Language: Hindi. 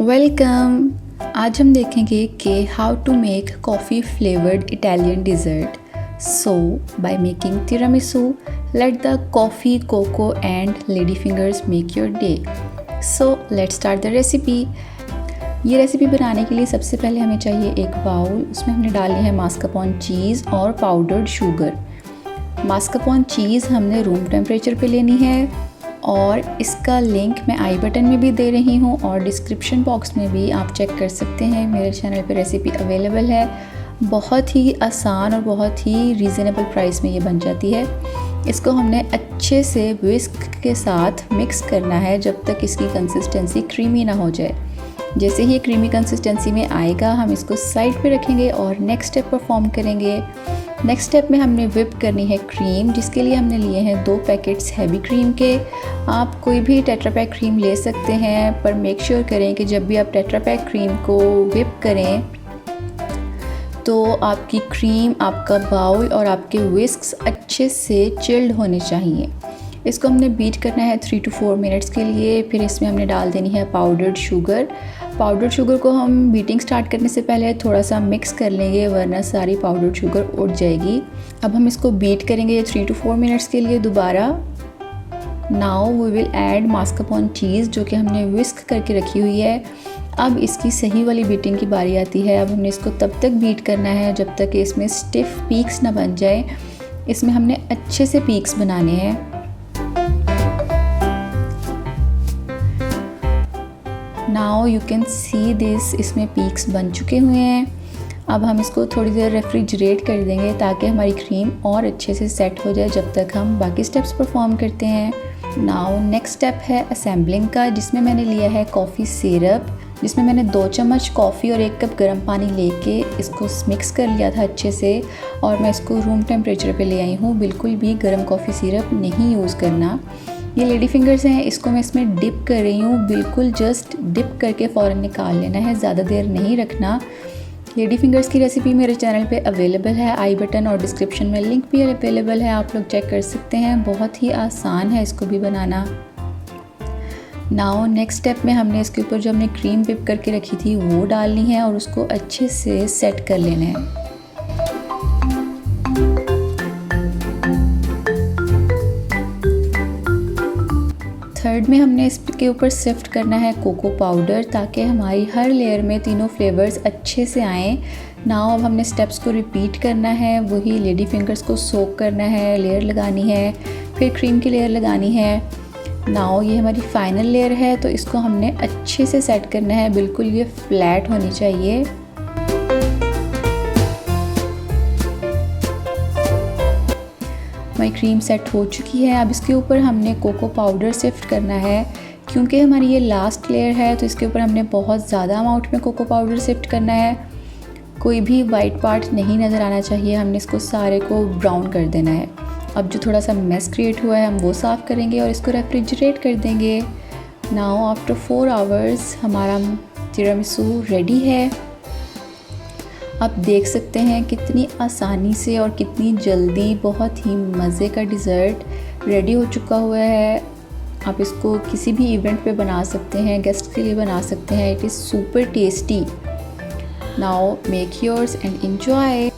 वेलकम। आज हम देखेंगे कि how to make coffee flavoured Italian dessert. So by making tiramisu let the coffee cocoa and lady fingers make your day. So let's start the recipe. ये रेसिपी बनाने के लिए सबसे पहले हमें चाहिए एक बाउल। उसमें हमने डाली है मास्कारपोने चीज़ और पाउडर्ड शुगर। मास्कारपोने चीज़ हमने रूम टेम्परेचर पे लेनी है और इसका लिंक मैं आई बटन में भी दे रही हूँ और डिस्क्रिप्शन बॉक्स में भी आप चेक कर सकते हैं। मेरे चैनल पे रेसिपी अवेलेबल है। बहुत ही आसान और बहुत ही रीज़नेबल प्राइस में ये बन जाती है। इसको हमने अच्छे से विस्क के साथ मिक्स करना है जब तक इसकी कंसिस्टेंसी क्रीमी ना हो जाए। जैसे ही ये क्रीमी कंसिस्टेंसी में आएगा हम इसको साइड पे रखेंगे और नेक्स्ट स्टेप परफॉर्म करेंगे। नेक्स्ट स्टेप में हमने व्हिप करनी है क्रीम, जिसके लिए हमने लिए हैं 2 पैकेट्स हैवी क्रीम के। आप कोई भी टेट्रा पैक क्रीम ले सकते हैं, पर मेक श्योर करें कि जब भी आप टेट्रा पैक क्रीम को व्हिप करें तो आपकी क्रीम, आपका बाउल और आपके विस्क्स अच्छे से चिल्ड होने चाहिए। इसको हमने बीट करना है 3 to 4 मिनट्स के लिए। फिर इसमें हमने डाल देनी है पाउडर्ड शुगर। पाउडर्ड शुगर को हम बीटिंग स्टार्ट करने से पहले थोड़ा सा मिक्स कर लेंगे, वरना सारी पाउडर्ड शुगर उड़ जाएगी। अब हम इसको बीट करेंगे 3 to 4 मिनट्स के लिए दोबारा। नाउ वी विल ऐड मास्कारपोने चीज़ जो कि हमने विस्क करके रखी हुई है। अब इसकी सही वाली बीटिंग की बारी आती है। अब हमने इसको तब तक बीट करना है जब तक कि इसमें स्टिफ पीक्स ना बन जाए। इसमें हमने अच्छे से पीक्स बनाने हैं। Now you can see this, इसमें पीक्स बन चुके हुए हैं। अब हम इसको थोड़ी देर रेफ्रिजरेट कर देंगे ताकि हमारी क्रीम और अच्छे से सेट हो जाए जब तक हम बाकी स्टेप्स परफॉर्म करते हैं। नाउ नेक्स्ट स्टेप है असेंबलिंग का, जिसमें मैंने लिया है कॉफ़ी सिरप, जिसमें मैंने 2 चम्मच कॉफ़ी और 1 कप गर्म पानी लेके इसको मिक्स कर लिया था अच्छे से। और मैं इसको रूम टेम्परेचर पे ले आई हूँ। बिल्कुल भी गर्म कॉफ़ी सिरप नहीं यूज़ करना। ये लेडी फिंगर्स हैं, इसको मैं इसमें डिप कर रही हूँ। बिल्कुल जस्ट डिप करके फ़ौरन निकाल लेना है, ज़्यादा देर नहीं रखना। लेडी फिंगर्स की रेसिपी मेरे चैनल पे अवेलेबल है। आई बटन और डिस्क्रिप्शन में लिंक भी अवेलेबल है, आप लोग चेक कर सकते हैं। बहुत ही आसान है इसको भी बनाना। नाउ नेक्स्ट स्टेप में हमने इसके ऊपर जो हमने क्रीम व्हिप करके रखी थी वो डालनी है और उसको अच्छे से सेट कर लेना है। थर्ड में हमने इसके ऊपर सिफ्ट करना है कोको पाउडर, ताकि हमारी हर लेयर में तीनों फ्लेवर्स अच्छे से आएँ। नाउ अब हमने स्टेप्स को रिपीट करना है। वही लेडी फिंगर्स को सोक करना है, लेयर लगानी है, फिर क्रीम की लेयर लगानी है। नाउ ये हमारी फाइनल लेयर है, तो इसको हमने अच्छे से सेट करना है। बिल्कुल ये फ्लैट होनी चाहिए। हमारी क्रीम सेट हो चुकी है। अब इसके ऊपर हमने कोको पाउडर सिफ्ट करना है। क्योंकि हमारी ये लास्ट लेयर है तो इसके ऊपर हमने बहुत ज़्यादा अमाउंट में कोको पाउडर सिफ्ट करना है। कोई भी वाइट पार्ट नहीं नज़र आना चाहिए। हमने इसको सारे को ब्राउन कर देना है। अब जो थोड़ा सा मेस क्रिएट हुआ है हम वो साफ़ करेंगे और इसको रेफ्रिजरेट कर देंगे। नाउ आफ्टर 4 आवर्स हमारा तिरामिसू रेडी है। आप देख सकते हैं कितनी आसानी से और कितनी जल्दी बहुत ही मज़े का डिज़र्ट रेडी हो चुका हुआ है। आप इसको किसी भी इवेंट पे बना सकते हैं, गेस्ट के लिए बना सकते हैं। It is super tasty. Now make yours and enjoy.